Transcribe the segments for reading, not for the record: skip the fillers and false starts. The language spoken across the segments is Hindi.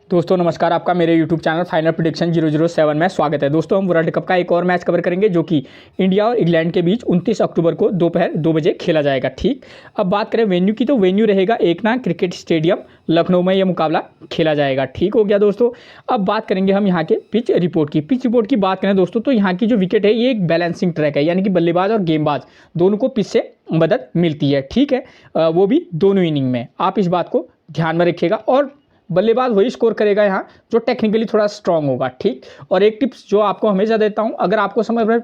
दोस्तों नमस्कार, आपका मेरे YouTube चैनल फाइनल प्रेडिक्शन 007 में स्वागत है। दोस्तों हम वर्ल्ड कप का एक और मैच कवर करेंगे जो कि इंडिया और इंग्लैंड के बीच 29 अक्टूबर को दोपहर 2 बजे खेला जाएगा। ठीक, अब बात करें वेन्यू की, तो वेन्यू रहेगा एकना क्रिकेट स्टेडियम, लखनऊ में यह मुकाबला खेला जाएगा। ठीक हो गया दोस्तों। अब बात करेंगे हम यहाँ के पिच रिपोर्ट की। पिच रिपोर्ट की बात करें दोस्तों, तो यहाँ की जो विकेट है ये एक बैलेंसिंग ट्रैक है, यानी कि बल्लेबाज और गेंदबाज दोनों को पिच से मदद मिलती है। ठीक है, वो भी दोनों इनिंग में। आप इस बात को ध्यान में रखिएगा। और बल्लेबाज वही स्कोर करेगा यहाँ जो टेक्निकली थोड़ा स्ट्रांग होगा। ठीक, और एक टिप्स जो आपको हमेशा देता हूँ, अगर आपको समय पर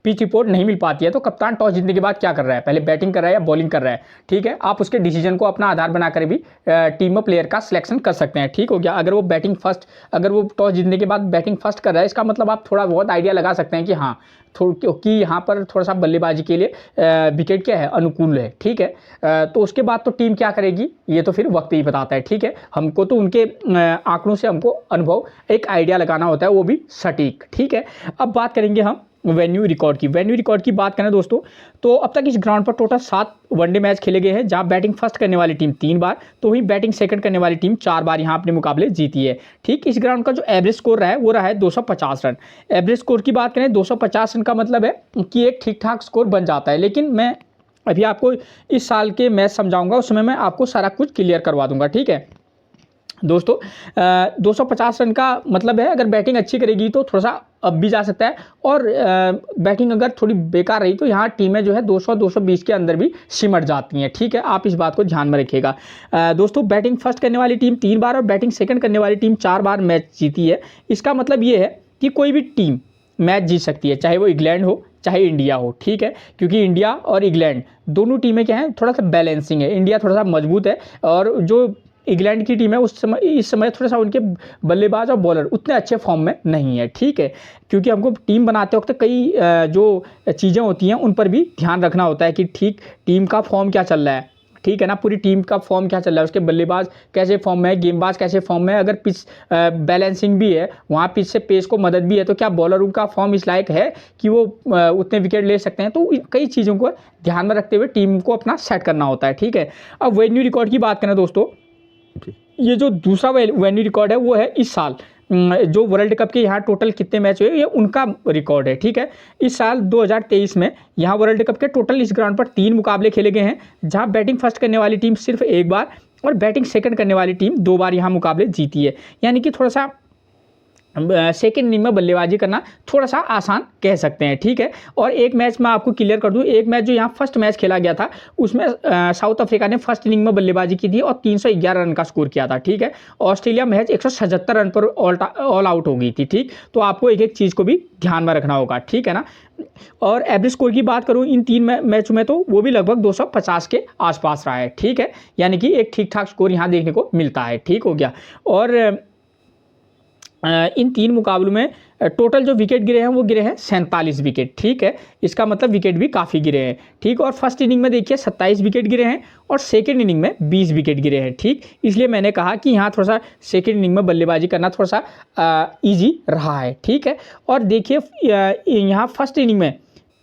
पिच रिपोर्ट नहीं मिल पाती है तो कप्तान टॉस जीतने के बाद क्या कर रहा है, पहले बैटिंग कर रहा है या बॉलिंग कर रहा है, ठीक है, आप उसके डिसीजन को अपना आधार बनाकर भी टीम में प्लेयर का सिलेक्शन कर सकते हैं। ठीक हो गया। अगर वो टॉस जीतने के बाद बैटिंग फर्स्ट कर रहा है, इसका मतलब आप थोड़ा बहुत आइडिया लगा सकते हैं कि हाँ क्योंकि यहाँ पर थोड़ा सा बल्लेबाजी के लिए विकेट क्या है, अनुकूल है। ठीक है, तो उसके बाद तो टीम क्या करेगी ये तो फिर वक्त ही बताता है। ठीक है, हमको तो उनके आंकड़ों से हमको अनुभव एक आइडिया लगाना होता है, वो भी सटीक। ठीक है, अब बात करेंगे हम वेन्यू रिकॉर्ड की। वेन्यू रिकॉर्ड की बात करें दोस्तों, तो अब तक इस ग्राउंड पर टोटल 7 वनडे मैच खेले गए हैं, जहां बैटिंग फर्स्ट करने वाली टीम 3 बार, तो वहीं बैटिंग सेकंड करने वाली टीम 4 बार यहां अपने मुकाबले जीती है। ठीक, इस ग्राउंड का जो एवरेज स्कोर रहा है वो रहा है 250 रन। एवरेज स्कोर की बात करें, 250 रन का मतलब है कि एक ठीक ठाक स्कोर बन जाता है। लेकिन मैं अभी आपको इस साल के मैच समझाऊंगा, उस समय मैं आपको सारा कुछ क्लियर करवा दूंगा। ठीक है दोस्तों, 250 रन का मतलब है अगर बैटिंग अच्छी करेगी तो थोड़ा सा अब भी जा सकता है, और बैटिंग अगर थोड़ी बेकार रही तो यहाँ टीमें जो है 200-220 के अंदर भी सिमट जाती हैं। ठीक है, आप इस बात को ध्यान में रखिएगा। दोस्तों बैटिंग फर्स्ट करने वाली टीम 3 बार और बैटिंग सेकंड करने वाली टीम 4 बार मैच जीती है। इसका मतलब ये है कि कोई भी टीम मैच जीत सकती है, चाहे वो इंग्लैंड हो चाहे इंडिया हो। ठीक है, क्योंकि इंडिया और इंग्लैंड दोनों टीमें क्या हैं, थोड़ा सा बैलेंसिंग है। इंडिया थोड़ा सा मजबूत है और जो इंग्लैंड की टीम है इस समय थोड़ा सा उनके बल्लेबाज और बॉलर उतने अच्छे फॉर्म में नहीं है। ठीक है, क्योंकि हमको टीम बनाते वक्त कई जो चीज़ें होती हैं उन पर भी ध्यान रखना होता है कि ठीक टीम का फॉर्म क्या चल रहा है। ठीक है ना, पूरी टीम का फॉर्म क्या चल रहा है, उसके बल्लेबाज कैसे फॉर्म में है, गेंदबाज कैसे फॉर्म में है, अगर पिच बैलेंसिंग भी है, वहाँ पिच से पेस को मदद भी है, तो क्या बॉलरों का फॉर्म इस लायक है कि वो उतने विकेट ले सकते हैं। तो कई चीज़ों को ध्यान में रखते हुए टीम को अपना सेट करना होता है। ठीक है, अब वेन्यू रिकॉर्ड की बात करें दोस्तों, ये जो दूसरा वेन्यू रिकॉर्ड है वो है इस साल जो वर्ल्ड कप के यहाँ टोटल कितने मैच हुए ये उनका रिकॉर्ड है। ठीक है, इस साल 2023 में यहाँ वर्ल्ड कप के टोटल इस ग्राउंड पर 3 मुकाबले खेले गए हैं, जहाँ बैटिंग फर्स्ट करने वाली टीम सिर्फ 1 बार और बैटिंग सेकंड करने वाली टीम 2 बार यहाँ मुकाबले जीती है। यानी कि थोड़ा सा सेकेंड इनिंग में बल्लेबाजी करना थोड़ा सा आसान कह सकते हैं। ठीक है, और एक मैच मैं आपको क्लियर कर दूं, एक मैच जो यहाँ फर्स्ट मैच खेला गया था उसमें साउथ अफ्रीका ने फर्स्ट इनिंग में बल्लेबाजी की थी और 311 रन का स्कोर किया था। ठीक है, ऑस्ट्रेलिया मैच 177 रन पर ऑल आउट हो गई थी। ठीक, तो आपको एक एक चीज़ को भी ध्यान में रखना होगा। ठीक है ना, और एवरेज स्कोर की बात करूं इन 3 मैचों में तो वो भी लगभग 250 के आसपास रहा है। ठीक है, यानी कि एक ठीक ठाक स्कोर यहाँ देखने को मिलता है। ठीक हो गया। और इन 3 मुकाबलों में टोटल जो विकेट गिरे हैं वो गिरे हैं 47 विकेट। ठीक है, इसका मतलब विकेट भी काफ़ी गिरे हैं। ठीक, और फर्स्ट इनिंग में देखिए 27 विकेट गिरे हैं और सेकेंड इनिंग में 20 विकेट गिरे हैं। ठीक, इसलिए मैंने कहा कि यहाँ थोड़ा सा सेकेंड इनिंग में बल्लेबाजी करना थोड़ा सा ईजी रहा है। ठीक है, और देखिए यहाँ फर्स्ट इनिंग में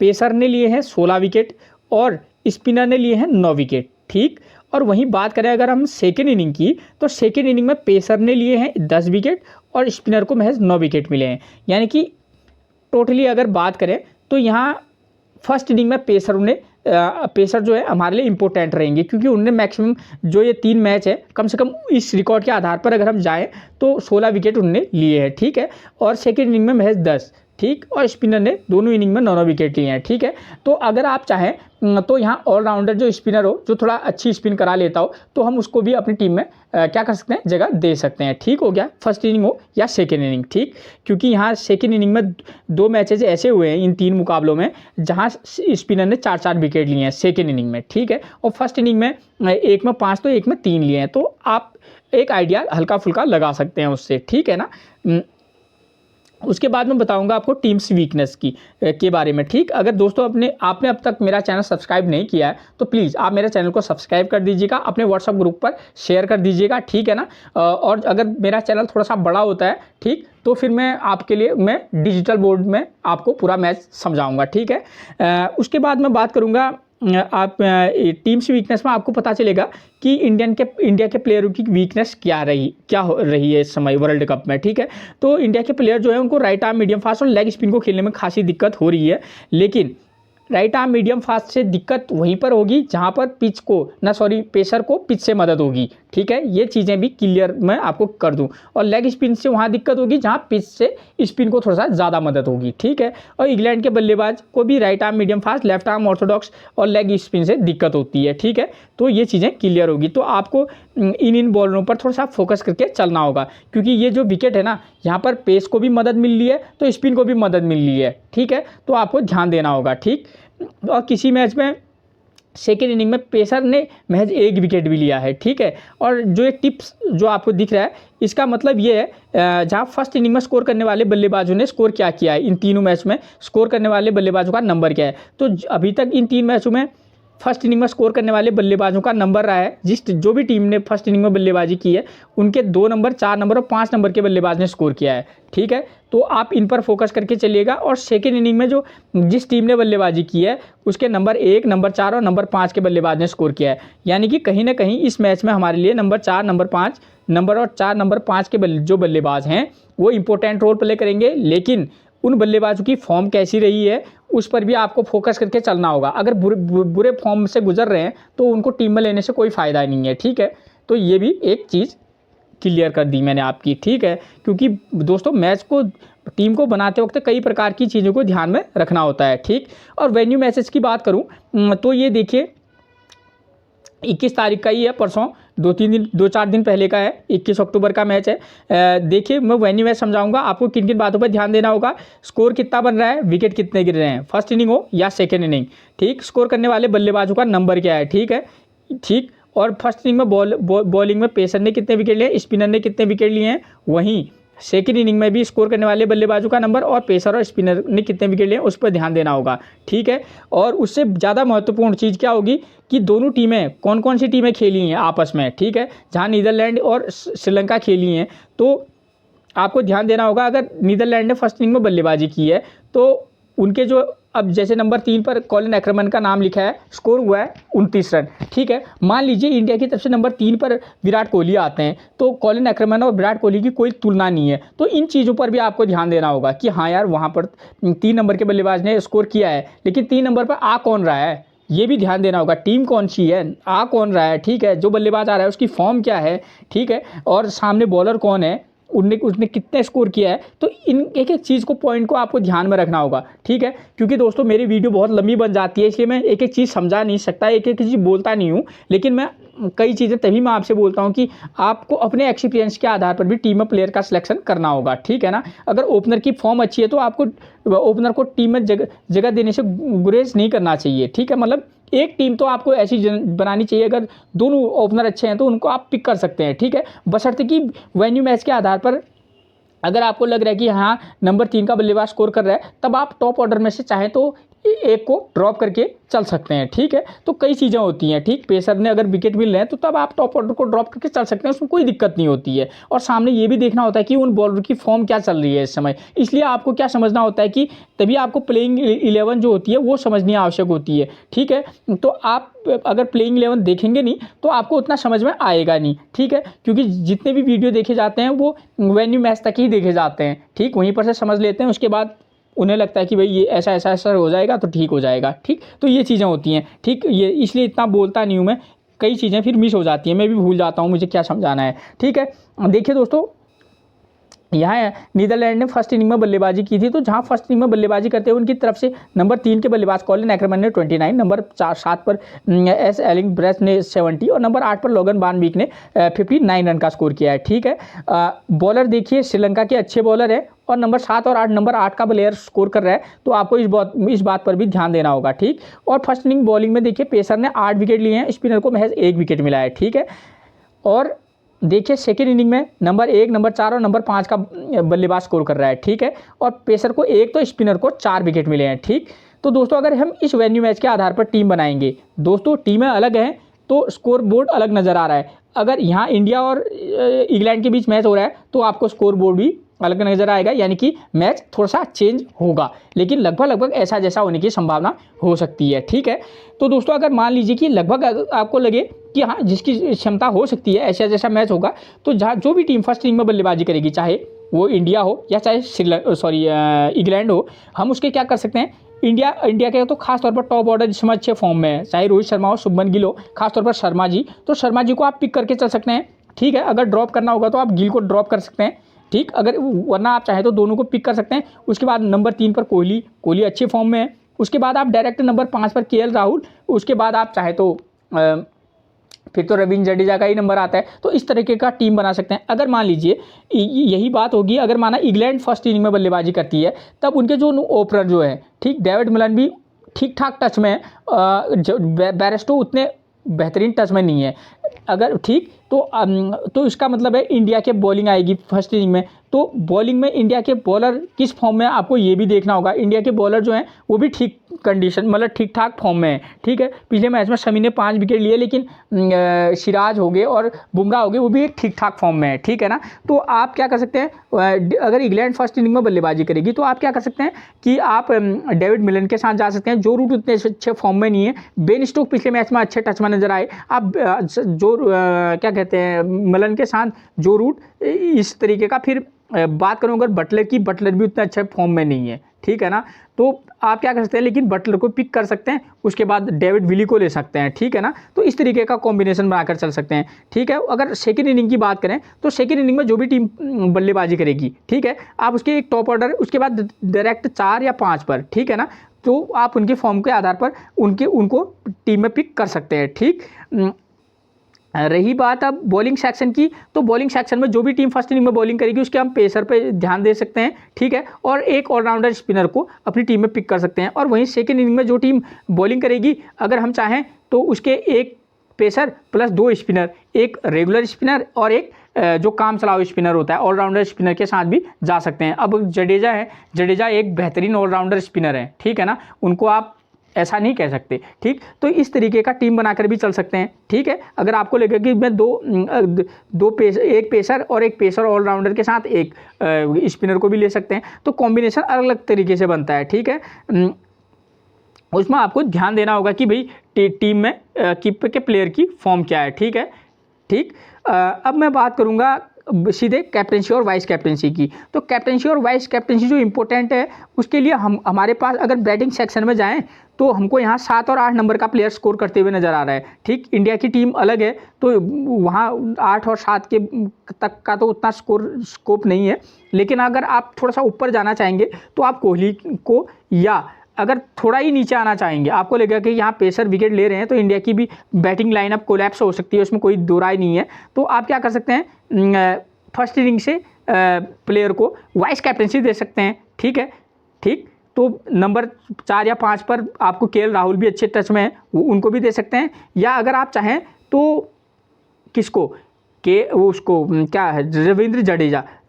पेसर ने लिए हैं 16 विकेट और स्पिनर ने लिए हैं 9 विकेट। ठीक, और वहीं बात करें अगर हम सेकेंड इनिंग की, तो सेकेंड इनिंग में पेसर ने लिए हैं 10 विकेट और स्पिनर को महज 9 विकेट मिले हैं। यानी कि टोटली अगर बात करें तो यहाँ फर्स्ट इनिंग में पेसर जो है हमारे लिए इंपॉर्टेंट रहेंगे, क्योंकि उन्होंने मैक्सिमम जो ये 3 मैच है कम से कम इस रिकॉर्ड के आधार पर अगर हम जाएँ तो 16 विकेट उन्होंने लिए हैं। ठीक है, और सेकेंड इनिंग में महज 10। ठीक, और स्पिनर ने दोनों इनिंग में 9 विकेट लिए हैं। ठीक है, तो अगर आप चाहें तो यहाँ ऑलराउंडर जो स्पिनर हो, जो थोड़ा अच्छी स्पिन करा लेता हो, तो हम उसको भी अपनी टीम में क्या कर सकते हैं, जगह दे सकते हैं। ठीक हो गया, फर्स्ट इनिंग हो या सेकेंड इनिंग। ठीक, क्योंकि यहाँ सेकेंड इनिंग में 2 मैचेज ऐसे हुए हैं इन 3 मुकाबलों में जहाँ स्पिनर ने 4-4 विकेट लिए हैं सेकेंड इनिंग में। ठीक है, और फर्स्ट इनिंग में एक में 5 तो एक में 3 लिए हैं, तो आप एक आइडिया हल्का फुल्का लगा सकते हैं उससे। ठीक है ना, उसके बाद मैं बताऊंगा आपको टीम्स वीकनेस के बारे में। ठीक, अगर दोस्तों आपने अब तक मेरा चैनल सब्सक्राइब नहीं किया है तो प्लीज़ आप मेरे चैनल को सब्सक्राइब कर दीजिएगा, अपने व्हाट्सअप ग्रुप पर शेयर कर दीजिएगा। ठीक है ना, और अगर मेरा चैनल थोड़ा सा बड़ा होता है, ठीक, तो फिर मैं आपके लिए डिजिटल बोर्ड में आपको पूरा मैच समझाऊंगा। ठीक है, उसके बाद मैं बात करूंगा आप टीम्स वीकनेस में आपको पता चलेगा कि इंडिया के प्लेयरों की वीकनेस क्या हो रही है इस समय वर्ल्ड कप में, ठीक है। तो इंडिया के प्लेयर जो है उनको राइट आर्म मीडियम फास्ट और लेग स्पिन को खेलने में खासी दिक्कत हो रही है, लेकिन राइट आर्म मीडियम फास्ट से दिक्कत वहीं पर होगी जहां पर पेसर को पिच से मदद होगी, ठीक है। ये चीज़ें भी क्लियर मैं आपको कर दूं। और लेग स्पिन से वहां दिक्कत होगी जहां पिच से स्पिन को थोड़ा सा ज़्यादा मदद होगी, ठीक है। और इंग्लैंड के बल्लेबाज को भी right arm medium fast, left arm Orthodox और लेग स्पिन से दिक्कत होती है, ठीक है। तो ये चीज़ें क्लियर होगी। तो आपको इन बॉलरों पर थोड़ा सा फोकस करके चलना होगा, क्योंकि ये जो विकेट है ना, यहाँ पर पेस को भी मदद मिल रही है तो स्पिन को भी मदद मिल रही है, ठीक है। तो आपको ध्यान देना होगा, ठीक। और किसी मैच में सेकेंड इनिंग में पेसर ने महज 1 विकेट भी लिया है, ठीक है। और जो ये टिप्स जो आपको दिख रहा है, इसका मतलब ये है जहाँ फर्स्ट इनिंग में स्कोर करने वाले बल्लेबाजों ने स्कोर क्या किया है, इन तीनों मैच में स्कोर करने वाले बल्लेबाजों का नंबर क्या है। तो अभी तक इन 3 मैचों में फर्स्ट इनिंग में स्कोर करने वाले बल्लेबाजों का नंबर रहा है, जो भी टीम ने फर्स्ट इनिंग में बल्लेबाजी की है उनके 2 नंबर, 4 नंबर और 5 नंबर के बल्लेबाज ने स्कोर किया है, ठीक है। तो आप इन पर फोकस करके चलिएगा। और सेकेंड इनिंग में जिस टीम ने बल्लेबाजी की है उसके नंबर 1, नंबर 4 और नंबर 5 के बल्लेबाज ने स्कोर किया है, यानी कि कहीं ना कहीं इस मैच में हमारे लिए नंबर 4, नंबर 5 नंबर और 4 नंबर 5 के जो बल्लेबाज हैं वो इंपॉर्टेंट रोल प्ले करेंगे। लेकिन उन बल्लेबाजों की फॉर्म कैसी रही है उस पर भी आपको फोकस करके चलना होगा। अगर बुरे फॉर्म से गुजर रहे हैं तो उनको टीम में लेने से कोई फ़ायदा नहीं है, ठीक है। तो ये भी एक चीज़ क्लियर कर दी मैंने आपकी, ठीक है। क्योंकि दोस्तों मैच को टीम को बनाते वक्त कई प्रकार की चीज़ों को ध्यान में रखना होता है, ठीक। और वेन्यू मैचेस की बात करूँ तो ये देखिए 21 तारीख का ही है, परसों 2-4 दिन पहले का है, 21 अक्टूबर का मैच है। देखिए मैं वेन्यू मैच समझाऊंगा आपको किन किन बातों पर ध्यान देना होगा। स्कोर कितना बन रहा है, विकेट कितने गिर रहे हैं, फर्स्ट इनिंग हो या सेकेंड इनिंग, ठीक। स्कोर करने वाले बल्लेबाजों का नंबर क्या है, ठीक है, ठीक। और फर्स्ट इनिंग में बॉलिंग में पेसर ने कितने विकेट लिए, स्पिनर ने कितने विकेट लिए हैं, वहीं सेकेंड इनिंग में भी स्कोर करने वाले बल्लेबाजों का नंबर और पेसर और स्पिनर ने कितने विकेट लिए उस पर ध्यान देना होगा, ठीक है। और उससे ज़्यादा महत्वपूर्ण चीज़ क्या होगी कि दोनों टीमें कौन कौन सी टीमें खेली हैं आपस में, ठीक है। जहां नीदरलैंड और श्रीलंका खेली हैं तो आपको ध्यान देना होगा। अगर नीदरलैंड ने फर्स्ट इनिंग में बल्लेबाजी की है तो उनके जो अब जैसे नंबर 3 पर कॉलिन एक्करमैन का नाम लिखा है, स्कोर हुआ है 29 रन, ठीक है। मान लीजिए इंडिया की तरफ से नंबर 3 पर विराट कोहली आते हैं तो कॉलिन एक्करमैन और विराट कोहली की कोई तुलना नहीं है। तो इन चीज़ों पर भी आपको ध्यान देना होगा कि हाँ यार वहाँ पर 3 नंबर के बल्लेबाज ने स्कोर किया है, लेकिन 3 नंबर पर आ कौन रहा है ये भी ध्यान देना होगा। टीम कौन सी है, आ कौन रहा है, ठीक है। जो बल्लेबाज आ रहा है उसकी फॉर्म क्या है, ठीक है। और सामने बॉलर कौन है, उसने कितने स्कोर किया है। तो इन एक एक चीज़ को पॉइंट को आपको ध्यान में रखना होगा, ठीक है। क्योंकि दोस्तों मेरी वीडियो बहुत लंबी बन जाती है, इसलिए मैं एक एक चीज़ समझा नहीं सकता, एक एक चीज़ बोलता नहीं हूँ। लेकिन मैं कई चीज़ें तभी मैं आपसे बोलता हूँ कि आपको अपने एक्सपीरियंस के आधार पर भी टीम में प्लेयर का सिलेक्शन करना होगा, ठीक है ना। अगर ओपनर की फॉर्म अच्छी है तो आपको ओपनर को टीम में जगह देने से गुरेज नहीं करना चाहिए, ठीक है। मतलब एक टीम तो आपको ऐसी बनानी चाहिए, अगर दोनों ओपनर अच्छे हैं तो उनको आप पिक कर सकते हैं, ठीक है। बशर्ते कि वेन्यू मैच के आधार पर अगर आपको लग रहा है कि हाँ नंबर 3 का बल्लेबाज स्कोर कर रहा है तब आप टॉप ऑर्डर में से चाहें तो एक को ड्रॉप करके चल सकते हैं, ठीक है। तो कई चीज़ें होती हैं, ठीक। पेसर ने अगर विकेट मिल रहे हैं तो तब आप टॉप ऑर्डर को ड्रॉप करके चल सकते हैं, उसमें कोई दिक्कत नहीं होती है। और सामने ये भी देखना होता है कि उन बॉलर की फॉर्म क्या चल रही है इस समय। इसलिए आपको क्या समझना होता है कि तभी आपको प्लेइंग 11 जो होती है वो समझनी आवश्यक होती है, ठीक है। तो आप अगर प्लेइंग 11 देखेंगे नहीं तो आपको उतना समझ में आएगा नहीं, ठीक है। क्योंकि जितने भी वीडियो देखे जाते हैं वो वेन्यू मैच तक ही देखे जाते हैं, ठीक। वहीं पर से समझ लेते हैं, उसके बाद उन्हें लगता है कि भाई ये ऐसा ऐसा ऐसा हो जाएगा तो ठीक हो जाएगा, ठीक। तो ये चीज़ें होती हैं, ठीक। ये इसलिए इतना बोलता नहीं हूँ मैं, कई चीज़ें फिर मिस हो जाती हैं, मैं भी भूल जाता हूँ मुझे क्या समझाना है, ठीक है। देखिए दोस्तों यहाँ नीदरलैंड ने फर्स्ट इनिंग में बल्लेबाजी की थी, तो जहाँ फर्स्ट इनिंग में बल्लेबाजी करते हुए उनकी तरफ से नंबर 3 के बल्लेबाज कॉलिन एक्करमैन ने 29, नंबर 7 पर एस एलिंग ब्रेस्ट ने 70 और नंबर 8 पर लोगन बानबीक ने 59 रन का स्कोर किया है, ठीक है। बॉलर देखिए श्रीलंका के अच्छे बॉलर है और नंबर 7 और 8 नंबर 8 का प्लेयर स्कोर कर रहा है, तो आपको इस बात पर भी ध्यान देना होगा, ठीक। और फर्स्ट इनिंग बॉलिंग में देखिए पेसर ने 8 विकेट लिए हैं, स्पिनर को महज 1 विकेट मिला है, ठीक है। और देखिए सेकेंड इनिंग में नंबर 1, नंबर 4 और नंबर 5 का बल्लेबाज स्कोर कर रहा है, ठीक है। और पेसर को 1 तो स्पिनर को 4 विकेट मिले हैं, ठीक। तो दोस्तों अगर हम इस वेन्यू मैच के आधार पर टीम बनाएंगे, दोस्तों टीमें अलग हैं तो स्कोर बोर्ड अलग नज़र आ रहा है। अगर यहाँ इंडिया और इंग्लैंड के बीच मैच हो रहा है तो आपको स्कोर बोर्ड भी अलग नजर आएगा, यानी कि मैच थोड़ा सा चेंज होगा, लेकिन लगभग ऐसा जैसा होने की संभावना हो सकती है। ठीक है, तो दोस्तों अगर मान लीजिए कि लगभग आपको लगे कि हाँ जिसकी क्षमता हो सकती है ऐसा जैसा मैच होगा, तो जहाँ जो भी टीम फर्स्ट इनिंग में बल्लेबाजी करेगी, चाहे वो इंडिया हो या चाहे इंग्लैंड हो, हम उसके क्या कर सकते हैं, इंडिया के तो खासतौर पर टॉप ऑर्डर जिसमें अच्छे फॉर्म में है, चाहे रोहित शर्मा हो, शुभमन गिल हो, खासतौर पर शर्मा जी, तो शर्मा जी को आप पिक करके चल सकते हैं। ठीक है, अगर ड्रॉप करना होगा तो आप गिल को ड्रॉप कर सकते हैं। ठीक, अगर वरना आप चाहें तो दोनों को पिक कर सकते हैं। उसके बाद नंबर 3 पर कोहली अच्छे फॉर्म में है। उसके बाद आप डायरेक्ट नंबर 5 पर केएल राहुल, उसके बाद आप चाहे तो फिर तो रविंद्र जडेजा का ही नंबर आता है। तो इस तरीके का टीम बना सकते हैं। अगर मान लीजिए यही बात होगी, अगर माना इंग्लैंड फर्स्ट इनिंग में बल्लेबाजी करती है, तब उनके जो ओपनर जो है, ठीक, डेविड मिलन भी ठीक ठाक टच में है, बैरेस्टो उतने बेहतरीन टच में नहीं है। अगर ठीक तो इसका मतलब है इंडिया के बॉलिंग आएगी फर्स्ट इनिंग में, तो बॉलिंग में इंडिया के बॉलर किस फॉर्म में, आपको ये भी देखना होगा। इंडिया के बॉलर जो हैं वो भी ठीक कंडीशन, मतलब ठीक ठाक फॉर्म में है। ठीक है, पिछले मैच में शमी ने 5 विकेट लिए, लेकिन सिराज हो गए और बुमराह हो गए, वो भी एक ठीक ठाक फॉर्म में है। ठीक है ना, तो आप क्या कर सकते हैं, अगर इंग्लैंड फर्स्ट इनिंग में बल्लेबाजी करेगी तो आप क्या कर सकते हैं कि आप डेविड मिलन के साथ जा सकते हैं। जो रूट उतने अच्छे फॉर्म में नहीं है, बेन स्टोक पिछले मैच में अच्छे टच में नजर आए, आप क्या कहते हैं, मिलन के साथ जो रूट इस तरीके का। फिर बात करूं अगर बटलर की, बटलर भी उतना अच्छा फॉर्म में नहीं है। ठीक है ना, तो आप क्या कर सकते हैं, लेकिन बटलर को पिक कर सकते हैं, उसके बाद डेविड विली को ले सकते हैं। ठीक है ना, तो इस तरीके का कॉम्बिनेशन बनाकर चल सकते हैं। ठीक है, अगर सेकंड इनिंग की बात करें तो सेकंड इनिंग में जो भी टीम बल्लेबाजी करेगी, ठीक है, आप उसके एक टॉप ऑर्डर, उसके बाद डायरेक्ट 4 या 5 पर, ठीक है ना, तो आप उनके फॉर्म के आधार पर उनको टीम में पिक कर सकते हैं। ठीक, रही बात अब बॉलिंग सेक्शन की, तो बॉलिंग सेक्शन में जो भी टीम फर्स्ट इनिंग में बॉलिंग करेगी उसके हम पेसर पे ध्यान दे सकते हैं। ठीक है, और एक ऑलराउंडर स्पिनर को अपनी टीम में पिक कर सकते हैं। और वहीं सेकंड इनिंग में जो टीम बॉलिंग करेगी, अगर हम चाहें तो उसके एक पेसर प्लस 2 स्पिनर, एक रेगुलर स्पिनर और एक जो काम चलाओ स्पिनर होता है, ऑलराउंडर स्पिनर के साथ भी जा सकते हैं। अब जडेजा है, जडेजा एक बेहतरीन ऑलराउंडर स्पिनर है। ठीक है ना, उनको आप ऐसा नहीं कह सकते। ठीक, तो इस तरीके का टीम बनाकर भी चल सकते हैं। ठीक है, अगर आपको लगे कि मैं एक पेसर और एक पेसर ऑलराउंडर के साथ एक स्पिनर को भी ले सकते हैं, तो कॉम्बिनेशन अलग अलग तरीके से बनता है। ठीक है, उसमें आपको ध्यान देना होगा कि भाई टीम में कीपर के प्लेयर की फॉर्म क्या है। ठीक है, ठीक, अब मैं बात करूंगा सीधे कैप्टनसी और वाइस कैप्टनसी की। तो कैप्टनसी और वाइस कैप्टनसी जो इंपॉर्टेंट है, उसके लिए हमारे पास अगर बैटिंग सेक्शन में जाएं तो हमको यहाँ 7 और 8 नंबर का प्लेयर स्कोर करते हुए नजर आ रहा है। ठीक, इंडिया की टीम अलग है, तो वहाँ 8 और 7 के तक का तो उतना स्कोप नहीं है, लेकिन अगर आप थोड़ा सा ऊपर जाना चाहेंगे तो आप कोहली को, या अगर थोड़ा ही नीचे आना चाहेंगे, आपको लगेगा कि यहाँ पेसर विकेट ले रहे हैं तो इंडिया की भी बैटिंग लाइनअप कोलैप्स हो सकती है, उसमें कोई दो राय नहीं है, तो आप क्या कर सकते हैं, फर्स्ट इनिंग से प्लेयर को वाइस कैप्टनसी दे सकते हैं। ठीक है, ठीक, तो नंबर 4 या 5 पर आपको केएल राहुल भी अच्छे टच में है, उनको भी दे सकते हैं। या अगर आप चाहें तो किसको, उसको क्या है, रविंद्र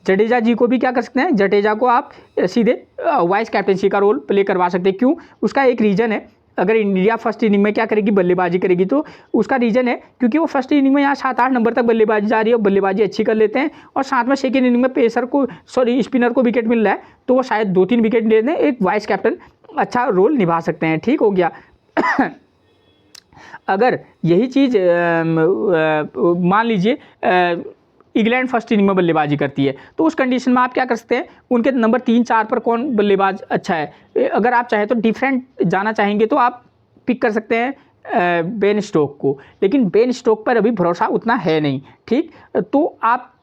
जडेजा जी को भी क्या कर सकते हैं, जडेजा को आप सीधे वाइस कैप्टनसी का रोल प्ले करवा सकते हैं। क्यों, उसका एक रीज़न है। अगर इंडिया फर्स्ट इनिंग में क्या करेगी, बल्लेबाजी करेगी, तो उसका रीज़न है क्योंकि वो फर्स्ट इनिंग में यहाँ 7-8 नंबर तक बल्लेबाजी जा रही है और बल्लेबाजी अच्छी कर लेते हैं, और साथ में सेकेंड इनिंग में पेसर को स्पिनर को विकेट मिल रहा है, तो वो शायद 2-3 विकेट ले दें, एक वाइस कैप्टन अच्छा रोल निभा सकते हैं। ठीक हो गया। अगर यही चीज़ मान लीजिए इंग्लैंड फर्स्ट इनिंग में बल्लेबाजी करती है, तो उस कंडीशन में आप क्या कर सकते हैं, उनके नंबर 3-4 पर कौन बल्लेबाज अच्छा है, अगर आप चाहें तो डिफरेंट जाना चाहेंगे तो आप पिक कर सकते हैं बेन स्टोक को, लेकिन बेन स्टोक पर अभी भरोसा उतना है नहीं। ठीक, तो आप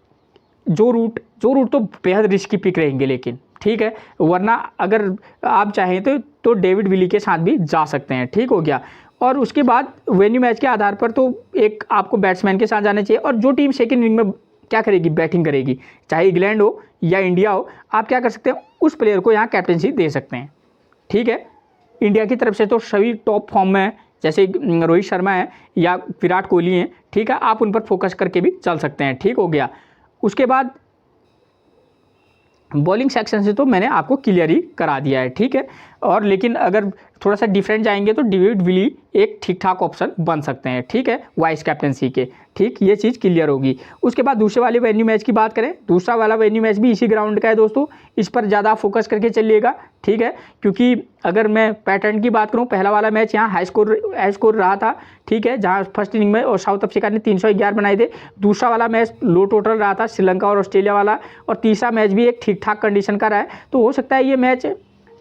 जो रूट तो बेहद रिस्की पिक रहेंगे, लेकिन ठीक है, वरना अगर आप चाहें तो डेविड विली के साथ भी जा सकते हैं। ठीक हो गया। और उसके बाद वेन्यू मैच के आधार पर तो एक आपको बैट्समैन के साथ जाना चाहिए, और जो टीम सेकेंड इनिंग में क्या करेगी, बैटिंग करेगी, चाहे इंग्लैंड हो या इंडिया हो, आप क्या कर सकते हैं, उस प्लेयर को यहाँ कैप्टनसी दे सकते हैं। ठीक है, इंडिया की तरफ से तो सभी टॉप फॉर्म में है, जैसे रोहित शर्मा है या विराट कोहली हैं। ठीक है, आप उन पर फोकस करके भी चल सकते हैं। ठीक हो गया। उसके बाद बॉलिंग सेक्शन से तो मैंने आपको क्लियर ही करा दिया है। ठीक है, और लेकिन अगर थोड़ा सा डिफरेंट जाएंगे तो डेविड विली एक ठीक ठाक ऑप्शन बन सकते हैं, ठीक है, वाइस कैप्टनसी के, ठीक, ये चीज़ क्लियर होगी। उसके बाद दूसरे वाले वेन्यू मैच की बात करें, दूसरा वाला वेन्यू मैच भी इसी ग्राउंड का है दोस्तों, इस पर ज़्यादा फोकस करके चलिएगा, ठीक है, क्योंकि अगर मैं पैटर्न की बात करूं, पहला वाला मैच यहाँ हाई स्कोर रहा था, ठीक है, जहां फर्स्ट इनिंग में और साउथ अफ्रीका ने 311 बनाए थे। दूसरा वाला मैच लो टोटल रहा था, श्रीलंका और ऑस्ट्रेलिया वाला, और तीसरा मैच भी एक ठीक ठाक कंडीशन का रहा है। तो हो सकता है ये मैच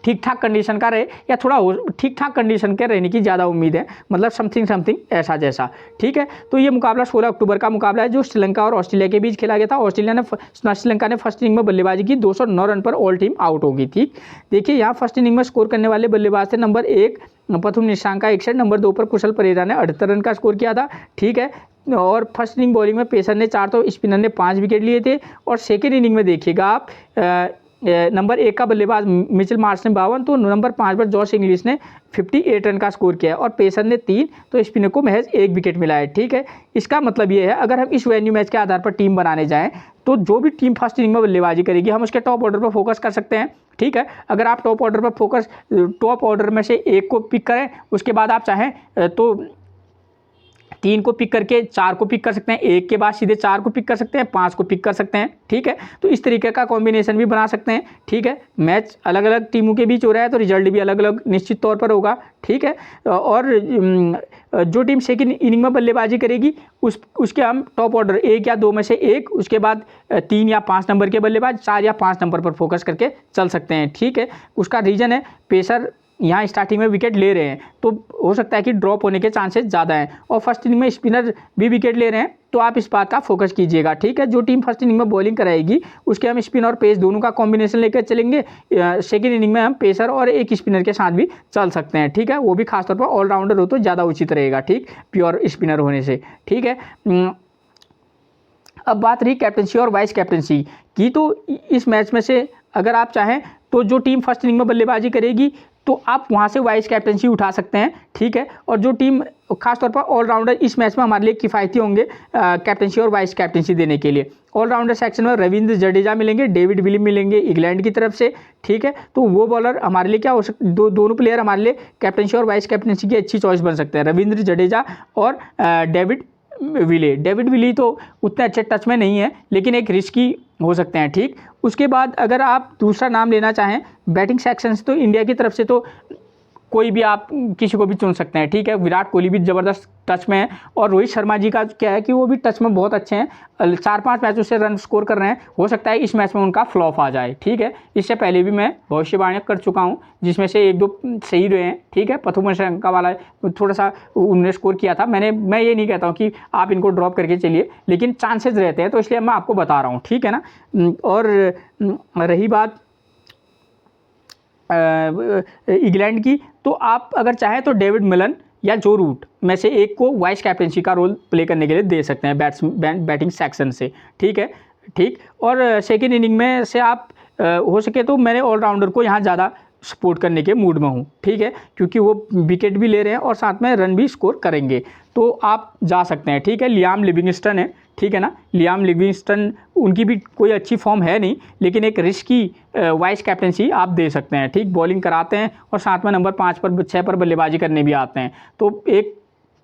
ठीक ठाक कंडीशन का रहे, या थोड़ा ठीक ठाक कंडीशन के रहने की ज़्यादा उम्मीद है, मतलब समथिंग ऐसा जैसा, ठीक है। तो ये मुकाबला 16 अक्टूबर का मुकाबला है, जो श्रीलंका और ऑस्ट्रेलिया के बीच खेला गया था। श्रीलंका ने फर्स्ट इनिंग में बल्लेबाजी की, 209 रन पर ऑल टीम आउट होगी, ठीक। देखिए यहाँ फर्स्ट इनिंग में स्कोर करने वाले बल्लेबाज थे नंबर 1 प्रथम निशांका 61, नंबर 2 पर कुशल परेरा ने 78 रन का स्कोर किया था, ठीक है। और फर्स्ट इनिंग बॉलिंग में पेसर ने 4 तो स्पिनर ने 5 विकेट लिए थे। और सेकेंड इनिंग में देखिएगा आप नंबर 1 का बल्लेबाज मिचेल मार्श ने 52, तो नंबर 5 पर जॉश इंग्लिश ने 58 रन का स्कोर किया है, और पेसर ने 3, तो स्पिनर को महज 1 विकेट मिला है, ठीक है। इसका मतलब ये है, अगर हम इस वेन्यू मैच के आधार पर टीम बनाने जाएं, तो जो भी टीम फर्स्ट इनिंग में बल्लेबाजी करेगी, हम उसके टॉप ऑर्डर पर फोकस कर सकते हैं, ठीक है। अगर आप टॉप ऑर्डर में से एक को पिक करें, उसके बाद आप चाहें तो 3 को पिक करके 4 को पिक कर सकते हैं, 1 के बाद सीधे 4 को पिक कर सकते हैं, 5 को पिक कर सकते हैं, ठीक है। तो इस तरीके का कॉम्बिनेशन भी बना सकते हैं, ठीक है। मैच अलग अलग टीमों के बीच हो रहा है, तो रिजल्ट भी अलग अलग निश्चित तौर पर होगा, ठीक है। और जो टीम सेकंड इनिंग में बल्लेबाजी करेगी, उसके हम टॉप ऑर्डर 1 या 2 में से 1, उसके बाद 3 या 5 नंबर के बल्लेबाज 4 या 5 नंबर पर फोकस करके चल सकते हैं, ठीक है। उसका रीज़न है, पेसर यहाँ स्टार्टिंग में विकेट ले रहे हैं, तो हो सकता है कि ड्रॉप होने के चांसेस ज़्यादा हैं, और फर्स्ट इनिंग में स्पिनर भी विकेट ले रहे हैं, तो आप इस बात का फोकस कीजिएगा, ठीक है। जो टीम फर्स्ट इनिंग में बॉलिंग कराएगी, उसके हम स्पिन और पेस दोनों का कॉम्बिनेशन लेकर चलेंगे। सेकेंड इनिंग में हम पेसर और एक स्पिनर के साथ भी चल सकते हैं, ठीक है। वो भी खासतौर पर ऑलराउंडर हो तो ज़्यादा उचित रहेगा, ठीक, प्योर स्पिनर होने से, ठीक है। अब बात रही कैप्टनसी और वाइस कैप्टनसी की, तो इस मैच में से अगर आप चाहें तो जो टीम फर्स्ट इनिंग में बल्लेबाजी करेगी, तो आप वहाँ से वाइस कैप्टनसी उठा सकते हैं, ठीक है। और जो टीम खासतौर पर ऑलराउंडर इस मैच में हमारे लिए किफ़ायती होंगे कैप्टनसी और वाइस कैप्टनसी देने के लिए। ऑलराउंडर सेक्शन में रविंद्र जडेजा मिलेंगे, डेविड विली मिलेंगे इंग्लैंड की तरफ से, ठीक है। तो वो बॉलर हमारे लिए क्या हो सकते, दोनों प्लेयर हमारे लिए कैप्टनसी और वाइस कैप्टनसी की अच्छी चॉइस बन सकते हैं, रविंद्र जडेजा और डेविड विली तो उतने अच्छे टच में नहीं है, लेकिन एक रिस्की हो सकते हैं, ठीक। उसके बाद अगर आप दूसरा नाम लेना चाहें बैटिंग सेक्शन से, तो इंडिया की तरफ से तो कोई भी आप किसी को भी चुन सकते हैं, ठीक है। विराट कोहली भी ज़बरदस्त टच में है, और रोहित शर्मा जी का क्या है कि वो भी टच में बहुत अच्छे हैं, 4-5 मैचों से रन स्कोर कर रहे हैं, हो सकता है इस मैच में उनका फ्लॉप आ जाए, ठीक है। इससे पहले भी मैं भविष्यवाणी कर चुका हूं, जिसमें से 1-2 सही रहे हैं, ठीक है। प्रथम श्रीलंका वाला थोड़ा सा उन्होंने स्कोर किया था, मैं ये नहीं कहता हूँ कि आप इनको ड्रॉप करके चलिए, लेकिन चांसेस रहते हैं, तो इसलिए मैं आपको बता रहा हूँ, ठीक है ना। और रही बात इंग्लैंड की, तो आप अगर चाहें तो डेविड मिलन या जो रूट में से एक को वाइस कैप्टनसी का रोल प्ले करने के लिए दे सकते हैं बैटिंग सेक्शन से, ठीक है, ठीक। और सेकेंड इनिंग में से आप हो सके तो मैंने ऑलराउंडर को यहाँ ज़्यादा सपोर्ट करने के मूड में हूँ, ठीक है, क्योंकि वो विकेट भी ले रहे हैं और साथ में रन भी स्कोर करेंगे, तो आप जा सकते हैं, ठीक है। लियाम लिविंगस्टन है, ठीक है ना, लियाम लिविंगस्टन, उनकी भी कोई अच्छी फॉर्म है नहीं, लेकिन एक रिस्की वाइस कैप्टनसी आप दे सकते हैं, ठीक। बॉलिंग कराते हैं और साथ में नंबर 5 पर 6 पर बल्लेबाजी करने भी आते हैं, तो एक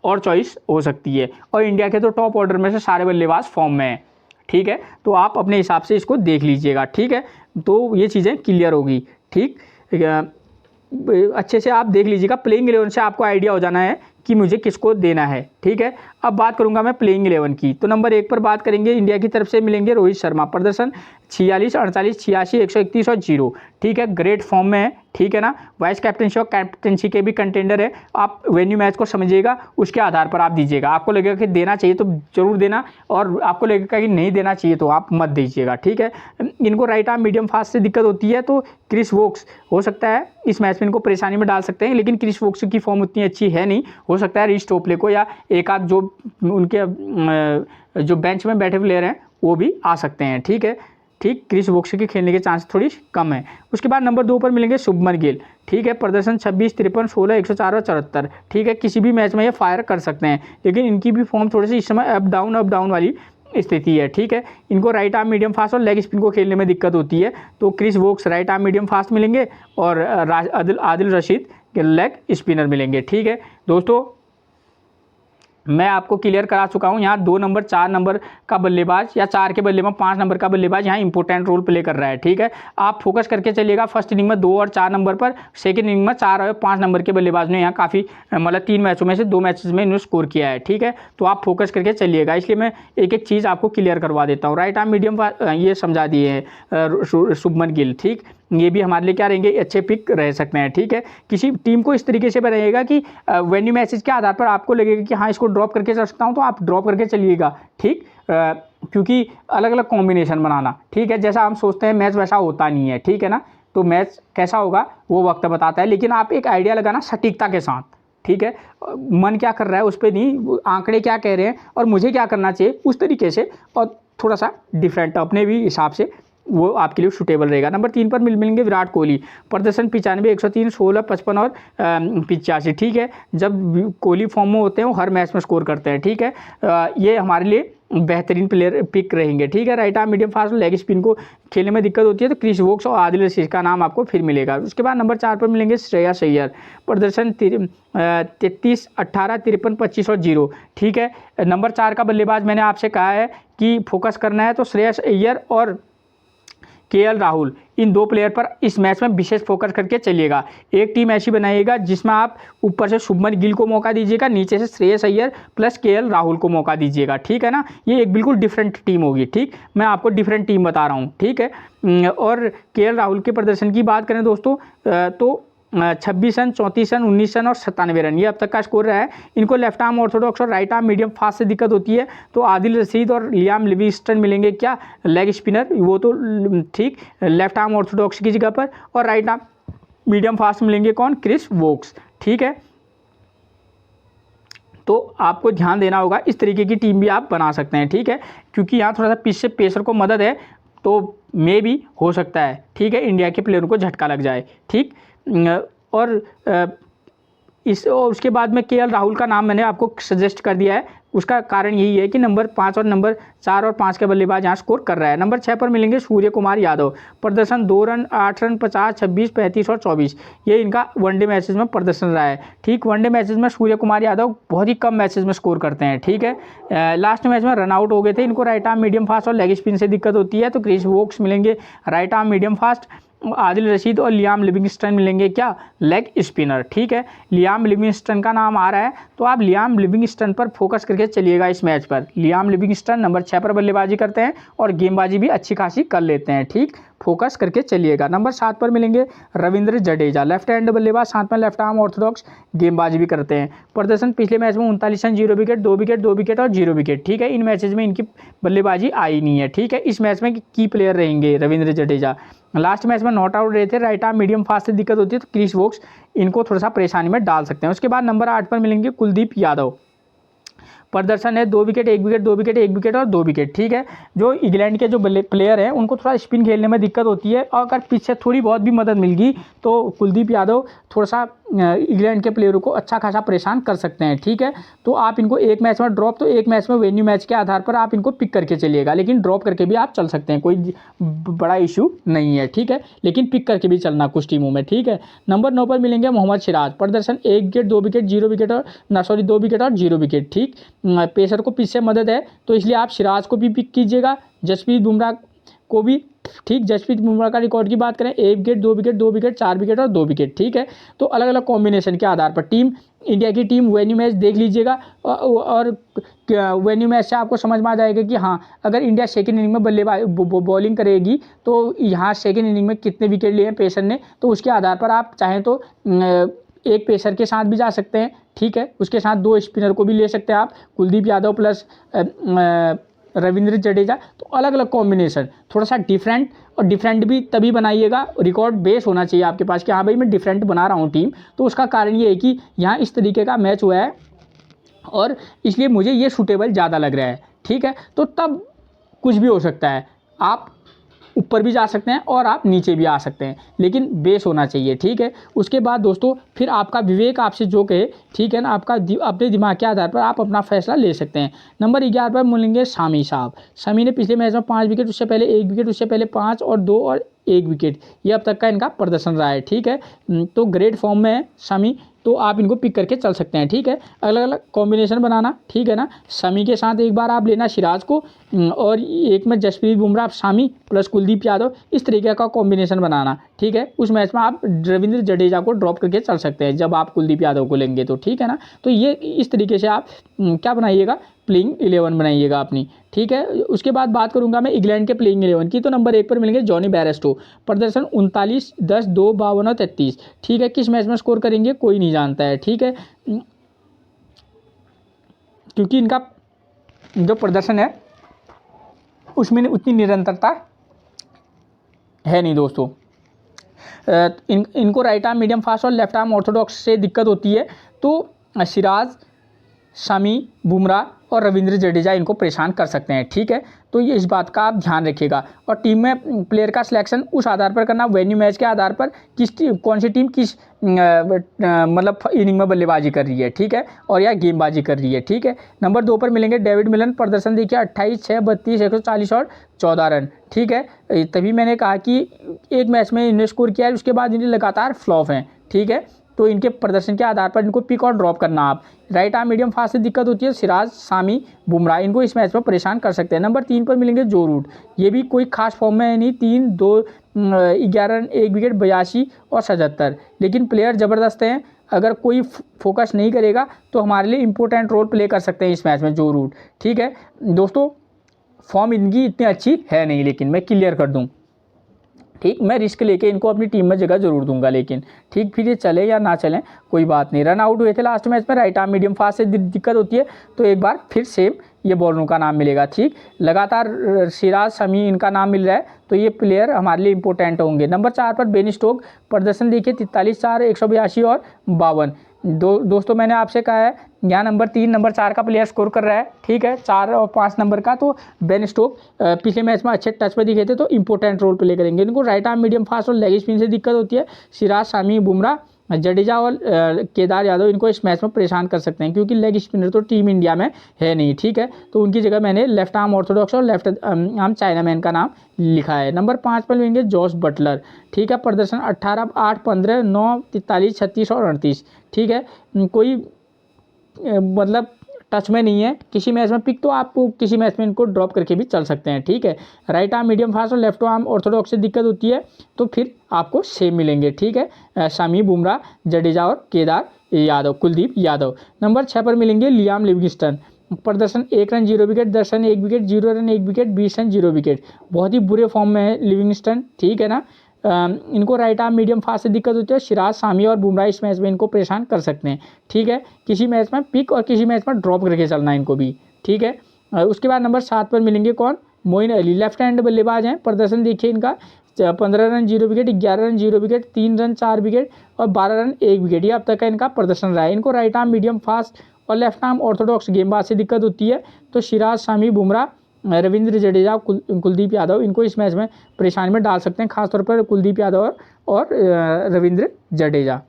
और चॉइस हो सकती है। और इंडिया के तो टॉप ऑर्डर में से सारे बल्लेबाज फॉर्म में हैं, ठीक है, तो आप अपने हिसाब से इसको देख लीजिएगा, ठीक है। तो ये चीज़ें क्लियर होगी, ठीक। अच्छे से आप देख लीजिएगा, प्लेइंग 11 से आपको आइडिया हो जाना है कि मुझे किसको देना है, ठीक है। अब बात करूंगा मैं प्लेइंग 11 की, तो नंबर 1 पर बात करेंगे, इंडिया की तरफ से मिलेंगे रोहित शर्मा, प्रदर्शन 46, 48, 86, 131 और 0, ठीक है, ग्रेट फॉर्म में है, ठीक है ना। वाइस कैप्टनसी और कैप्टनसी के भी कंटेंडर है, आप वेन्यू मैच को समझिएगा, उसके आधार पर आप दीजिएगा। आपको लगेगा कि देना चाहिए तो जरूर देना, और आपको लगेगा कि नहीं देना चाहिए तो आप मत दीजिएगा, ठीक है। इनको राइट आर्म मीडियम फास्ट से दिक्कत होती है, तो क्रिस वोक्स हो सकता है इस मैच में इनको परेशानी में डाल सकते हैं, लेकिन क्रिस वोक्स की फॉर्म उतनी अच्छी है नहीं, हो सकता है रिच टोपले को या एक आध जो उनके जो बेंच में बैठे प्लेयर हैं वो भी आ सकते हैं, ठीक है, ठीक। क्रिस वोक्स के खेलने के चांस थोड़ी कम है। उसके बाद नंबर 2 पर मिलेंगे शुभमन गिल, ठीक है, प्रदर्शन 26, 53, 16, 104 और 74, ठीक है। किसी भी मैच में ये फायर कर सकते हैं, लेकिन इनकी भी फॉर्म थोड़ी सी इस समय अप डाउन वाली स्थिति है, ठीक है। इनको राइट आर्म मीडियम फास्ट और लेग स्पिन को खेलने में दिक्कत होती है, तो Chris Woakes right arm medium fast मिलेंगे, और आदिल रशीद लेग स्पिनर मिलेंगे। ठीक है दोस्तों, मैं आपको क्लियर करा चुका हूँ, यहाँ 2 नंबर 4 नंबर का बल्लेबाज या 4 के बल्ले में 5 नंबर का बल्लेबाज यहाँ इंपॉर्टेंट रोल प्ले कर रहा है। ठीक है, आप फोकस करके चलिएगा फर्स्ट इनिंग में 2 और 4 नंबर पर, सेकंड इनिंग में 4 और 5 नंबर के बल्लेबाज ने यहाँ काफ़ी मतलब 3 मैचों में से 2 मैचेस में इन्होंने स्कोर किया है। ठीक है, तो आप फोकस करके चलिएगा, इसलिए मैं एक एक चीज़ आपको क्लियर करवा देता हूँ। राइट आर्म मीडियम ये समझा दिए हैं शुभमन गिल। ठीक, ये भी हमारे लिए क्या रहेंगे, अच्छे पिक रह सकते हैं। ठीक है, किसी टीम को इस तरीके से बनाइएगा कि वेन्यू मैसेज के आधार पर आपको लगेगा कि हाँ इसको ड्रॉप करके चल सकता हूँ, तो आप ड्रॉप करके चलिएगा। ठीक, क्योंकि अलग अलग कॉम्बिनेशन बनाना, ठीक है, जैसा हम सोचते हैं मैच वैसा होता नहीं है। ठीक है ना, तो मैच कैसा होगा वो वक्त बताता है, लेकिन आप एक आइडिया लगाना सटीकता के साथ। ठीक है, मन क्या कर रहा है उस पर नहीं, आंकड़े क्या कह रहे हैं और मुझे क्या करना चाहिए उस तरीके से, और थोड़ा सा डिफरेंट अपने भी हिसाब से वो आपके लिए सूटेबल रहेगा। नंबर 3 पर मिलेंगे विराट कोहली, प्रदर्शन 95, 103, 16, 55 और 85। ठीक है, जब कोहली फॉर्म में होते हैं वो हर मैच में स्कोर करते हैं। ठीक है, ये हमारे लिए बेहतरीन प्लेयर पिक रहेंगे। ठीक है, right arm medium fast leg spin को खेलने में दिक्कत होती है तो क्रिस वोक्स और आदिल रशीद का नाम आपको फिर मिलेगा। उसके बाद नंबर 4 पर मिलेंगे श्रेयस अय्यर, प्रदर्शन 33, 18, 53, 25 और 0। ठीक है, नंबर 4 का बल्लेबाज मैंने आपसे कहा है कि फोकस करना है, तो श्रेयस अय्यर और केएल राहुल इन 2 प्लेयर पर इस मैच में विशेष फोकस करके चलिएगा। एक टीम ऐसी बनाइएगा जिसमें आप ऊपर से शुभमन गिल को मौका दीजिएगा, नीचे से श्रेयस अय्यर प्लस केएल राहुल को मौका दीजिएगा। ठीक है ना, ये एक बिल्कुल डिफरेंट टीम होगी। ठीक, मैं आपको डिफरेंट टीम बता रहा हूँ। ठीक है, और केएल राहुल के प्रदर्शन की बात करें दोस्तों तो 26 रन, 34 रन, 19 रन और 97 रन ये अब तक का स्कोर रहा है। इनको लेफ्ट आर्म ऑर्थोडॉक्स और राइट आर्म मीडियम फास्ट से दिक्कत होती है, तो आदिल रशीद और लियाम लिविंगस्टन मिलेंगे क्या लेग स्पिनर, वो तो ठीक लेफ्ट आर्म ऑर्थोडॉक्स की जगह पर, और राइट आर्म मीडियम फास्ट मिलेंगे कौन, क्रिस वोक्स। ठीक है, तो आपको ध्यान देना होगा, इस तरीके की टीम भी आप बना सकते हैं। ठीक है, क्योंकि यहाँ थोड़ा सा पिच से पेसर को मदद है, तो मे भी हो सकता है। ठीक है, इंडिया के प्लेयरों को झटका लग जाए। ठीक, और उसके बाद में केएल राहुल का नाम मैंने आपको सजेस्ट कर दिया है, उसका कारण यही है कि नंबर 5 और नंबर 4 और 5 के बल्लेबाज यहाँ स्कोर कर रहा है। नंबर 6 पर मिलेंगे सूर्य कुमार यादव, प्रदर्शन 2 रन, 8 रन, 50, 26, 35 और 24 ये इनका वनडे मैचेस में प्रदर्शन रहा है। ठीक, वनडे मैचेस में सूर्य कुमार यादव बहुत ही कम मैचेस में स्कोर करते हैं। ठीक है, लास्ट मैच में रन आउट हो गए थे, इनको राइट आर्म मीडियम फास्ट और लेग स्पिन से दिक्कत होती है, तो क्रिस वोक्स मिलेंगे right arm medium fast, Adil Rashid और लियाम लिविंगस्टन मिलेंगे क्या लेग स्पिनर। ठीक है, लियाम लिविंगस्टन का नाम आ रहा है, तो आप लियाम लिविंगस्टन पर फोकस करके चलिएगा इस मैच पर। लियाम लिविंगस्टन नंबर 6 पर बल्लेबाजी करते हैं और गेंदबाजी भी अच्छी खासी कर लेते हैं। ठीक, फोकस करके चलिएगा। नंबर 7 पर मिलेंगे रविंद्र जडेजा, लेफ्ट हैंड बल्लेबाज, साथ में लेफ्ट आर्म ऑर्थोडॉक्स गेंदबाजी भी करते हैं। प्रदर्शन पिछले मैच में 39 रन, 0 विकेट, 2 विकेट, 2 विकेट और 0 विकेट। ठीक है, इन मैचेज में इनकी बल्लेबाजी आई नहीं है। ठीक है, इस मैच में की प्लेयर रहेंगे रविंद्र जडेजा, लास्ट मैच में नॉट आउट रहे थे, राइट आर्म मीडियम फास्ट से दिक्कत होती है, तो क्रिस वोक्स इनको थोड़ा सा परेशानी में डाल सकते हैं। उसके बाद नंबर 8 पर मिलेंगे कुलदीप यादव, प्रदर्शन है 2 विकेट, 1 विकेट, 2 विकेट, 1 विकेट और 2 विकेट। ठीक है, जो इंग्लैंड के जो प्लेयर हैं उनको थोड़ा स्पिन खेलने में दिक्कत होती है, और अगर पीछे थोड़ी बहुत भी मदद मिल गई तो कुलदीप यादव थोड़ा सा इंग्लैंड के प्लेयरों को अच्छा खासा परेशान कर सकते हैं। ठीक है, तो आप इनको एक मैच में ड्रॉप, तो एक मैच में वेन्यू मैच के आधार पर आप इनको पिक करके चलिएगा, लेकिन ड्रॉप करके भी आप चल सकते हैं, कोई बड़ा इशू नहीं है। ठीक है, लेकिन पिक करके भी चलना कुछ टीमों में। ठीक है, नंबर 9 पर मिलेंगे मोहम्मद सिराज, प्रदर्शन 1 विकेट, 2 विकेट, 0 विकेट और 2 विकेट और 0 विकेट। ठीक, पेसर को पिच से मदद है, तो इसलिए आप सिराज को भी पिक कीजिएगा, जसप्रीत बुमराह को भी। ठीक, जसप्रीत बुमराह का रिकॉर्ड की बात करें 1 विकेट, 2 विकेट, 2 विकेट, 4 विकेट और 2 विकेट। ठीक है, तो अलग अलग कॉम्बिनेशन के आधार पर टीम, इंडिया की टीम वेन्यू मैच देख लीजिएगा, और वेन्यू मैच से आपको समझ में आ जाएगा कि हाँ अगर इंडिया सेकंड इनिंग में बल्लेबाज बॉलिंग करेगी तो यहाँ सेकंड इनिंग में कितने विकेट लिए हैं पेसर ने, तो उसके आधार पर आप चाहें तो एक पेसर के साथ भी जा सकते हैं। ठीक है, उसके साथ 2 स्पिनर को भी ले सकते हैं आप, कुलदीप यादव प्लस रविंद्र जडेजा, तो अलग अलग कॉम्बिनेशन, थोड़ा सा डिफरेंट, और डिफरेंट भी तभी बनाइएगा, रिकॉर्ड बेस होना चाहिए आपके पास कि हाँ भाई मैं डिफरेंट बना रहा हूँ टीम, तो उसका कारण ये है कि यहाँ इस तरीके का मैच हुआ है और इसलिए मुझे ये सूटेबल ज़्यादा लग रहा है। ठीक है, तो तब कुछ भी हो सकता है, आप ऊपर भी जा सकते हैं और आप नीचे भी आ सकते हैं, लेकिन बेस होना चाहिए, ठीक है। उसके बाद दोस्तों फिर आपका विवेक आपसे जो कहे, ठीक है ना, आपका अपने दिमाग के आधार पर आप अपना फैसला ले सकते हैं। नंबर 11 पर मिलेंगे शामी साहब। शामी ने पिछले मैच में 5 विकेट, उससे पहले 1 विकेट, उससे पहले 5 और 2 और 1 विकेट, ये अब तक का इनका प्रदर्शन रहा है, ठीक है। तो ग्रेट फॉर्म में है शामी, तो आप इनको पिक करके चल सकते हैं, ठीक है। अलग अलग कॉम्बिनेशन बनाना, ठीक है ना। शमी के साथ एक बार आप लेना सिराज को, और एक में जसप्रीत बुमराह, शामी प्लस कुलदीप यादव, इस तरीके का कॉम्बिनेशन बनाना, ठीक है। उस मैच में आप रविंद्र जडेजा को ड्रॉप करके चल सकते हैं जब आप कुलदीप यादव को लेंगे तो, ठीक है ना। तो ये इस तरीके से आप क्या बनाइएगा, प्लेइंग 11 बनाइएगा अपनी, ठीक है। उसके बाद बात करूंगा मैं इंग्लैंड के प्लेइंग 11 की, तो नंबर 1 पर मिलेंगे जॉनी बेयरस्टो। प्रदर्शन 39, 10, 2, 52 और 33, ठीक है। किस मैच में स्कोर करेंगे कोई नहीं जानता है, ठीक है, क्योंकि इनका जो प्रदर्शन है उसमें उतनी निरंतरता है नहीं दोस्तों। इनको राइट आर्म मीडियम फास्ट और लेफ्ट आर्म ऑर्थोडॉक्स से दिक्कत होती है, तो सिराज, शमी, बुमराह और रविंद्र जडेजा इनको परेशान कर सकते हैं, ठीक है। तो ये इस बात का आप ध्यान रखिएगा। और टीम में प्लेयर का सिलेक्शन उस आधार पर करना, वेन्यू मैच के आधार पर कौन सी टीम किस मतलब इनिंग में बल्लेबाजी कर रही है, ठीक है, और या गेंदबाजी कर रही है, ठीक है। नंबर 2 पर मिलेंगे डेविड मिलन। प्रदर्शन देखिए 28, 6, 32, 140 और 14 रन, ठीक है। तभी मैंने कहा कि एक मैच में इन्हें स्कोर किया है, उसके बाद इन्हें लगातार फ्लॉप हैं, ठीक है। तो इनके प्रदर्शन के आधार पर इनको पिक और ड्रॉप करना आप। राइट आर्म मीडियम फास्ट से दिक्कत होती है, सिराज, शामी, बुमराह इनको इस मैच में परेशान कर सकते हैं। नंबर 3 पर मिलेंगे जो रूट, ये भी कोई खास फॉर्म में है नहीं, 3, 2, 11, 1 विकेट, 82 और 77, लेकिन प्लेयर ज़बरदस्त हैं। अगर कोई फोकस नहीं करेगा तो हमारे लिए इंपॉर्टेंट रोल प्ले कर सकते हैं इस मैच में जो रूट, ठीक है दोस्तों। फॉर्म इनकी इतनी अच्छी है नहीं, लेकिन मैं क्लियर कर दूँ, ठीक, मैं रिस्क लेके इनको अपनी टीम में जगह जरूर दूंगा, लेकिन ठीक, फिर ये चले या ना चलें कोई बात नहीं। रन आउट हुए थे लास्ट मैच में, राइट आर्म मीडियम फास्ट से दिक्कत होती है, तो एक बार फिर सेम ये बॉलरों का नाम मिलेगा, ठीक। लगातार सिराज, शमी इनका नाम मिल रहा है, तो ये प्लेयर हमारे लिए इंपॉर्टेंट होंगे। नंबर 4 पर बेन स्टोक। प्रदर्शन देखिए 43, 4, 182 और 52। दोस्तों मैंने आपसे कहा है यहाँ नंबर 3, नंबर 4 का प्लेयर स्कोर कर रहा है, ठीक है, 4 और 5 नंबर का, तो बेन स्टोक पिछले मैच में अच्छे टच पे दिखे थे, तो इंपॉर्टेंट रोल प्ले करेंगे। इनको राइट आर्म मीडियम फास्ट और लेग स्पिन से दिक्कत होती है। सिराज, शामी, बुमराह, जडेजा और केदार यादव इनको इस मैच में परेशान कर सकते हैं, क्योंकि लेग स्पिनर तो टीम इंडिया में है नहीं, ठीक है। तो उनकी जगह मैंने लेफ्ट आर्म ऑर्थोडॉक्स और लेफ्ट आर्म चाइनामैन का नाम लिखा है। नंबर 5 पर लेंगे जॉस बटलर, ठीक है। प्रदर्शन 18, 8, 15, 9, 43, 36 और 38, ठीक है। कोई मतलब टच में नहीं है किसी मैच में पिक, तो आप किसी मैच में इनको ड्रॉप करके भी चल सकते हैं, ठीक है। राइट आर्म मीडियम फास्ट और लेफ्ट आर्म ऑर्थोडॉक्स से दिक्कत होती है, तो फिर आपको सेम मिलेंगे, ठीक है। शामी, बुमराह, जडेजा और केदार यादव, कुलदीप यादव। नंबर 6 पर मिलेंगे लियाम लिविंगस्टन। प्रदर्शन 1 run 0 wicket, 10 run 1 wicket, 0 run 1 wicket, 20 run 0 wicket, बहुत ही बुरे फॉर्म में है लिविंगस्टन, ठीक है ना। इनको राइट आर्म मीडियम फास्ट से दिक्कत होती है। सिराज, शामी और बुमराह इस मैच में इनको परेशान कर सकते हैं, ठीक है। किसी मैच में पिक और किसी मैच में ड्रॉप करके चलना है इनको भी, ठीक है। उसके बाद नंबर 7 पर मिलेंगे कौन, मोइन अली। लेफ्ट हैंड बल्लेबाज हैं। प्रदर्शन देखिए इनका 15 run 0 wicket, 11 run 0 wicket, 3 run 4 wicket और 12 रन 1 विकेट, ये अब तक का इनका प्रदर्शन रहा है। इनको राइट आर्म मीडियम फास्ट और लेफ्ट आर्म ऑर्थोडॉक्स गेंदबाज से दिक्कत होती है, तो सिराज, शामी, बुमराह, रविंद्र जडेजा, कुलदीप यादव इनको इस मैच में परेशानी में डाल सकते हैं, खासतौर पर कुलदीप यादव और रविंद्र जडेजा।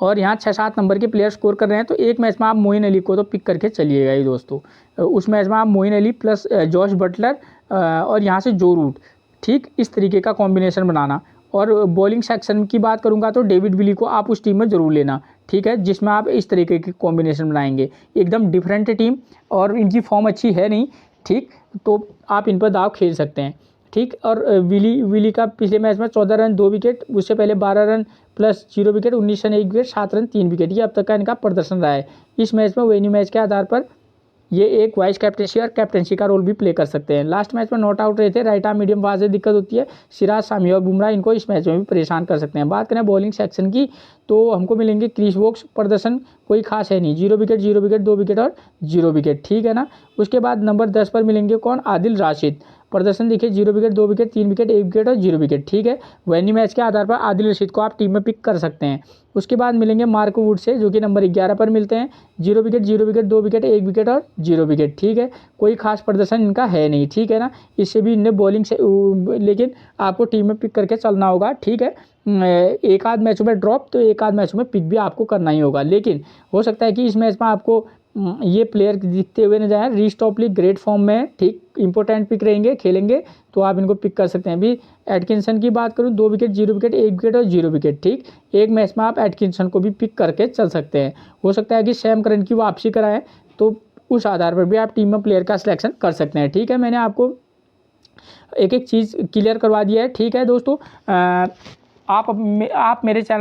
और यहाँ 6-7 नंबर के प्लेयर स्कोर कर रहे हैं, तो एक मैच में आप मोइन अली को तो पिक करके चलिएगा ही दोस्तों। उस मैच में आप Moeen Ali plus Jos Buttler और यहाँ से जो रूट, ठीक, इस तरीके का कॉम्बिनेशन बनाना। और बॉलिंग सेक्शन की बात करूंगा तो डेविड विली को आप उस टीम में ज़रूर लेना, ठीक है, जिसमें आप इस तरीके की कॉम्बिनेशन बनाएंगे। एकदम डिफरेंट टीम और इनकी फॉर्म अच्छी है नहीं, ठीक, तो आप इन पर दाव खेल सकते हैं, ठीक। और विली का पिछले मैच में 14 रन 2 विकेट, उससे पहले 12 run plus 0 wicket, 19 run 1 wicket, 7 run 3 wicket, ये अब तक का इनका प्रदर्शन रहा है। इस मैच में वेन्यू मैच के आधार पर ये एक वाइस कैप्टेंसी और कैप्टेंसी का रोल भी प्ले कर सकते हैं। लास्ट मैच में नॉट आउट रहे थे। राइट आर्म मीडियम फास्ट से दिक्कत होती है। सिराज, शामी और बुमराह इनको इस मैच में भी परेशान कर सकते हैं। बात करें बॉलिंग सेक्शन की, तो हमको मिलेंगे क्रिस वोक्स। प्रदर्शन कोई खास है नहीं, 0 विकेट, 0 विकेट, 2 विकेट और 0 विकेट, ठीक है ना। उसके बाद नंबर 10 पर मिलेंगे कौन, आदिल राशिद। प्रदर्शन देखिए 0 विकेट, 2 विकेट, 3 विकेट, 1 विकेट और 0 विकेट, ठीक है। वेन्यू मैच के आधार पर आदिल रशीद को आप टीम में पिक कर सकते हैं। उसके बाद मिलेंगे मार्क वुड से, जो कि नंबर 11 पर मिलते हैं। 0 विकेट, 0 विकेट, 2 विकेट, 1 विकेट और 0 विकेट, ठीक है। कोई खास प्रदर्शन इनका है नहीं, ठीक है ना। इससे भी इनने बॉलिंग से लेकिन आपको टीम में पिक करके चलना होगा, ठीक है। एक आध मैचों में ड्रॉप तो एक आध मैचों में पिक भी आपको करना ही होगा, लेकिन हो सकता है कि इस मैच में आपको ये प्लेयर दिखते हुए नजर आए। रीस टॉपली ग्रेट फॉर्म में, ठीक, इंपॉर्टेंट पिक रहेंगे, खेलेंगे तो आप इनको पिक कर सकते हैं। अभी एटकिंसन की बात करूं, 2 विकेट, 0 विकेट, 1 विकेट और 0 विकेट, ठीक। एक मैच में आप एटकिंसन को भी पिक करके चल सकते हैं। हो सकता है कि सैम करन की वापसी कराएं, तो उस आधार पर भी आप टीम में प्लेयर का सिलेक्शन कर सकते हैं, ठीक है। मैंने आपको एक एक चीज़ क्लियर करवा दिया है, ठीक है दोस्तों। आप मेरे चैनल